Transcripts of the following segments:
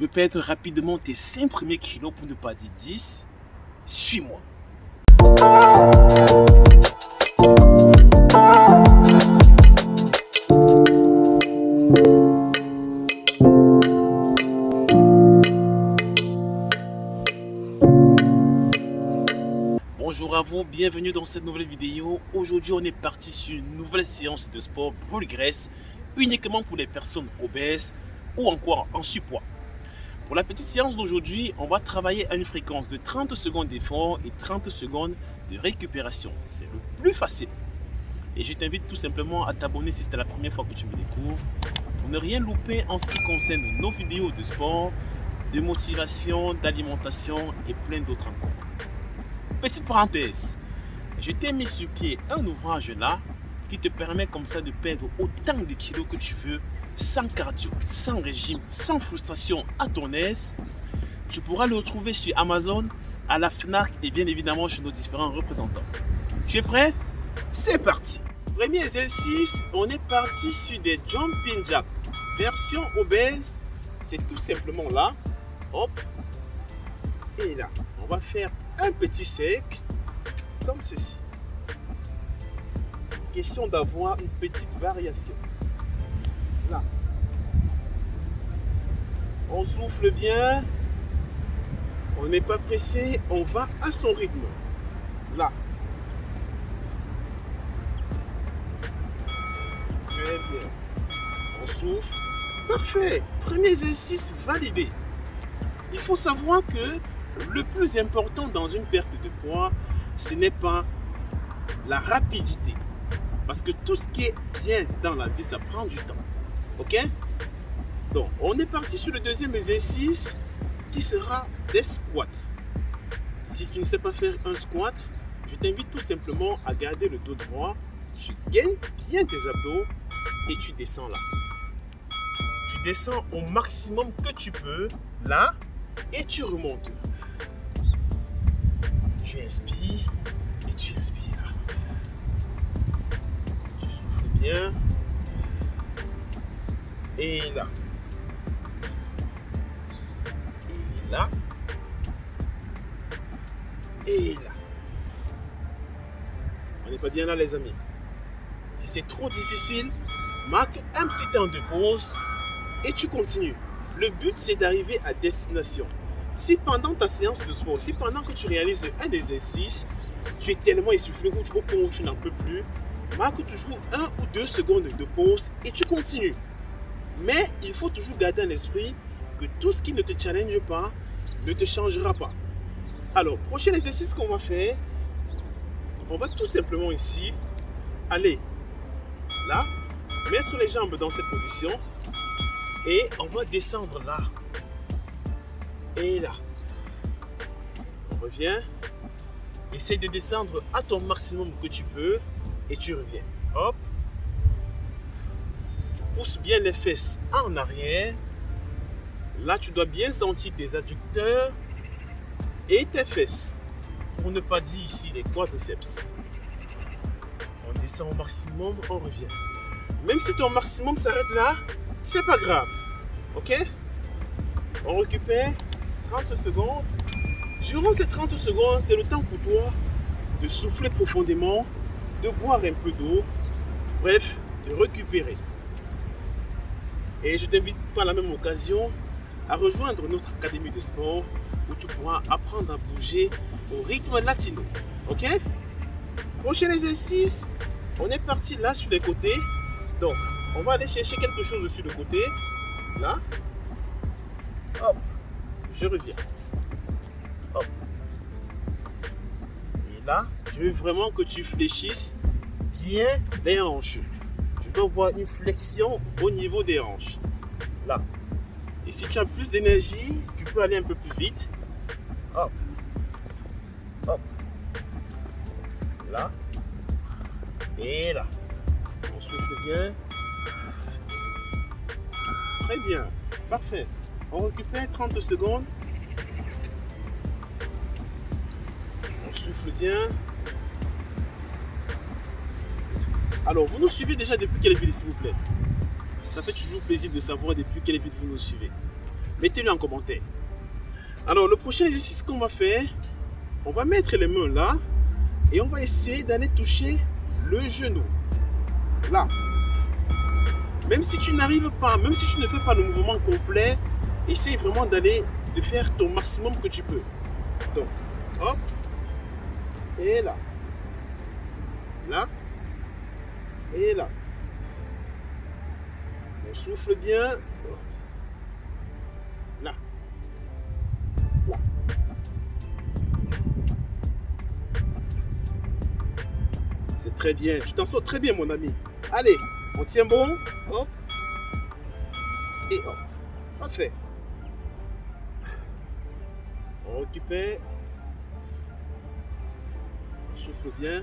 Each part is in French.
veux perdre rapidement tes 5 premiers kilos pour ne pas dire 10, suis-moi. Bonjour à vous, bienvenue dans cette nouvelle vidéo. Aujourd'hui, on est parti sur une nouvelle séance de sport brûle graisse uniquement pour les personnes obèses ou encore en surpoids. Pour la petite séance d'aujourd'hui, on va travailler à une fréquence de 30 secondes d'effort et 30 secondes de récupération. C'est le plus facile. Et je t'invite tout simplement à t'abonner si c'est la première fois que tu me découvres pour ne rien louper en ce qui concerne nos vidéos de sport, de motivation, d'alimentation et plein d'autres encore. Petite parenthèse, je t'ai mis sur pied un ouvrage là qui te permet comme ça de perdre autant de kilos que tu veux sans cardio, sans régime, sans frustration, à ton aise. Tu pourras le retrouver sur Amazon, à la Fnac et bien évidemment chez nos différents représentants. Tu es prêt? C'est parti! Premier exercice, on est parti sur des jumping jacks. Version obèse, c'est tout simplement là. Hop. Et là, on va faire un petit cercle comme ceci. Question d'avoir une petite variation. Là. On souffle bien. On n'est pas pressé. On va à son rythme. Là. Très bien. On souffle. Parfait. Premier exercice validé. Il faut savoir que le plus important dans une perte de poids, ce n'est pas la rapidité. Parce que tout ce qui est bien dans la vie, ça prend du temps. Ok? Donc, on est parti sur le deuxième exercice qui sera des squats. Si tu ne sais pas faire un squat, je t'invite tout simplement à garder le dos droit. Tu gagnes bien tes abdos et tu descends là. Tu descends au maximum que tu peux là et tu remontes. Tu inspires et tu expires là. Tu souffles bien. Et là. Et là. Et là. On n'est pas bien là les amis. Si c'est trop difficile, marque un petit temps de pause et tu continues. Le but c'est d'arriver à destination. Si pendant ta séance de sport, si pendant que tu réalises un exercice, tu es tellement essoufflé au point où tu n'en peux plus, marque toujours 1 ou 2 secondes de pause et tu continues. Mais il faut toujours garder à l'esprit que tout ce qui ne te challenge pas ne te changera pas. Alors, prochain exercice qu'on va faire, on va tout simplement ici aller là, mettre les jambes dans cette position et on va descendre là. Et là, on revient. Essaye de descendre à ton maximum que tu peux et tu reviens. Hop. Tu pousses bien les fesses en arrière. Là, tu dois bien sentir tes adducteurs et tes fesses. Pour ne pas dire ici les quadriceps. On descend au maximum, on revient. Même si ton maximum s'arrête là, c'est pas grave. Ok? On récupère 30 secondes. Durant ces 30 secondes, c'est le temps pour toi de souffler profondément, de boire un peu d'eau, bref, de récupérer. Et je t'invite par la même occasion à rejoindre notre académie de sport où tu pourras apprendre à bouger au rythme latino. Ok? Prochain exercice, on est parti là sur les côtés. Donc, on va aller chercher quelque chose sur le côté. Là. Hop. Je reviens. Hop. Et là, je veux vraiment que tu fléchisses bien les hanches. Je veux voir une flexion au niveau des hanches. Là. Et si tu as plus d'énergie, tu peux aller un peu plus vite. Hop. Hop. Là. Et là. On souffle bien. Très bien. Parfait. On récupère 30 secondes. On souffle bien. Alors, vous nous suivez déjà depuis quelle ville, s'il vous plaît? Ça fait toujours plaisir de savoir depuis quelle ville vous nous suivez. Mettez-le en commentaire. Alors, le prochain exercice qu'on va faire, on va mettre les mains là et on va essayer d'aller toucher le genou. Là. Même si tu n'arrives pas, même si tu ne fais pas le mouvement complet, essaye vraiment de faire ton maximum que tu peux. Donc, hop. Et là. Là. Et là. On souffle bien. Là. Là. C'est très bien. Tu t'en sors très bien, mon ami. Allez, on tient bon. Hop. Et hop. Parfait. On récupère. On souffle bien.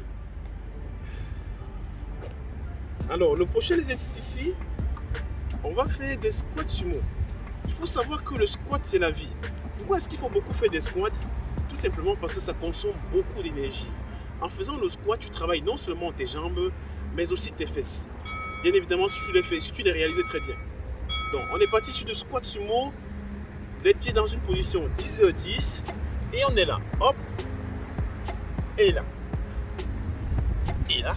Alors, le prochain exercice ici, on va faire des squats sumo. Il faut savoir que le squat, c'est la vie. Pourquoi est-ce qu'il faut beaucoup faire des squats? Tout simplement parce que ça consomme beaucoup d'énergie. En faisant le squat, tu travailles non seulement tes jambes, mais aussi tes fesses. Bien évidemment, si tu les réalises très bien. Donc, on est parti sur le squat sumo. Les pieds dans une position 10h10. Et on est là. Hop. Et là. Et là.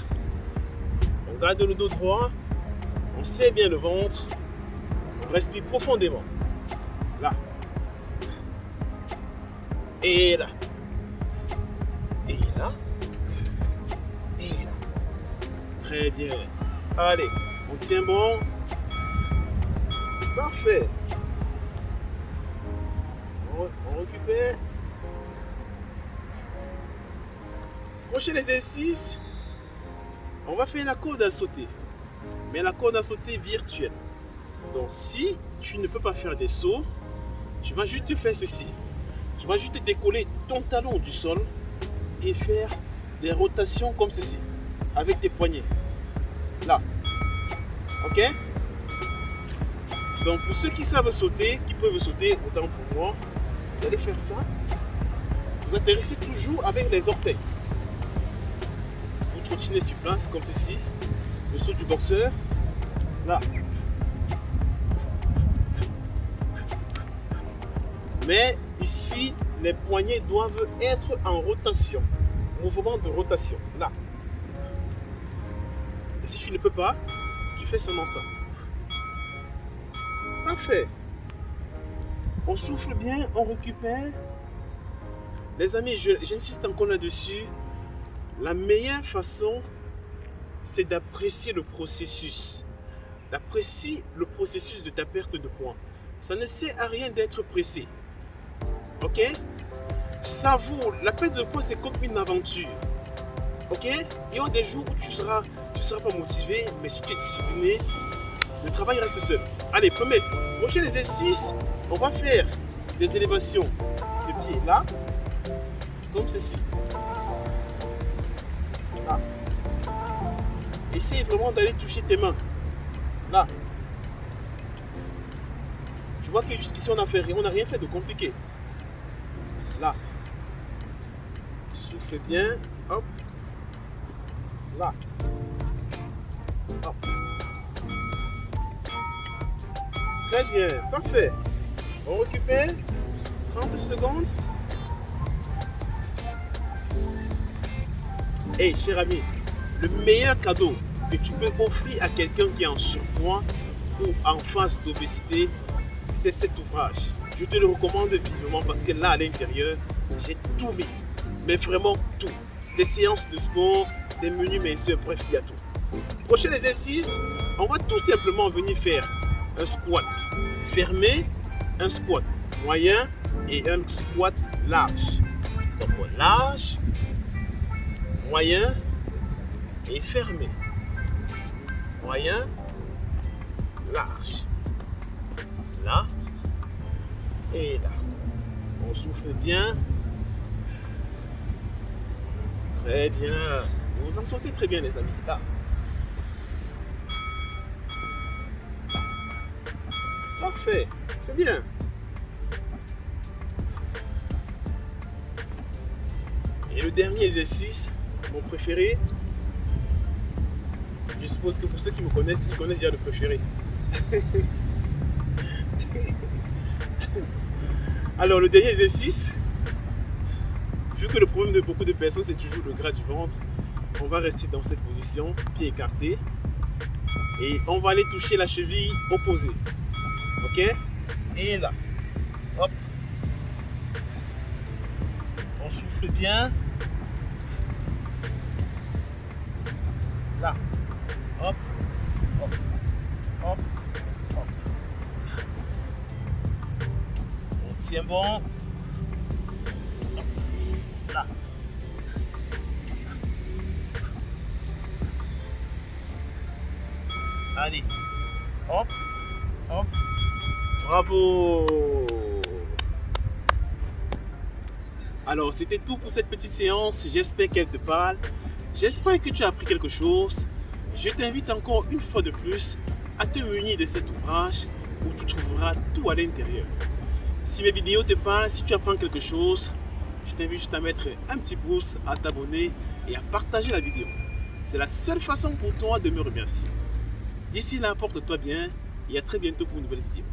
On garde le dos droit. On serre bien le ventre. On respire profondément. Là. Et là. Et là. Et là. Très bien. Allez, on tient bon. Parfait. On récupère. Prochain exercice. On va faire la corde à sauter. Mais la corde à sauter virtuelle. Donc si tu ne peux pas faire des sauts, tu vas juste faire ceci. Tu vas juste décoller ton talon du sol et faire des rotations comme ceci. Avec tes poignets. Là. Ok? Donc pour ceux qui savent sauter, qui peuvent sauter, autant pour moi, vous allez faire ça. Vous atterrissez toujours avec les orteils. Vous trottinez sur place comme ceci. Le saut du boxeur. Là. Mais ici, les poignets doivent être en rotation. Mouvement de rotation. Là. Et si tu ne peux pas, tu fais seulement ça. Parfait. On souffle bien, on récupère. Les amis, j'insiste encore là-dessus. La meilleure façon, c'est d'apprécier le processus. D'apprécier le processus de ta perte de poids. Ça ne sert à rien d'être pressé. Ok? Savoure. La perte de poids, c'est comme une aventure. Ok? Il y aura des jours où tu seras pas motivé, mais si tu es discipliné, le travail reste seul. Allez, prochain exercice, on va faire des élévations de pieds là, comme ceci. Là. Essaye vraiment d'aller toucher tes mains. Là. Tu vois que jusqu'ici on n'a rien fait de compliqué. Là. Souffle bien. Hop. Là. Hop. Très bien, parfait. On récupère 30 secondes. Hey, cher ami, le meilleur cadeau que tu peux offrir à quelqu'un qui est en surpoids ou en phase d'obésité, c'est cet ouvrage. Je te le recommande vivement parce que là, à l'intérieur, j'ai tout mis. Mais vraiment tout. Des séances de sport, des menus minceurs, bref, il y a tout. Prochain exercice, on va tout simplement venir faire un squat fermé, un squat moyen et un squat large. Donc large, moyen et fermé. Moyen, large. Là et là. On souffle bien. Très bien. Vous en sortez très bien les amis. Là. Parfait, c'est bien. Et le dernier exercice, mon préféré, je suppose que pour ceux qui me connaissent, ils connaissent déjà le préféré. Alors, le dernier exercice, vu que le problème de beaucoup de personnes, c'est toujours le gras du ventre, on va rester dans cette position, pied écarté. Et on va aller toucher la cheville opposée. Ok? Et là. Hop. On souffle bien. Là. Hop. Hop. Hop. Hop. On tient bon. Hop. Là. Allez. Hop. Hop. Bravo. Alors, c'était tout pour cette petite séance. J'espère qu'elle te parle. J'espère que tu as appris quelque chose. Je t'invite encore une fois de plus à te munir de cet ouvrage où tu trouveras tout à l'intérieur. Si mes vidéos te parlent, si tu apprends quelque chose, je t'invite juste à mettre un petit pouce, à t'abonner et à partager la vidéo. C'est la seule façon pour toi de me remercier. D'ici là, porte-toi bien et à très bientôt pour une nouvelle vidéo.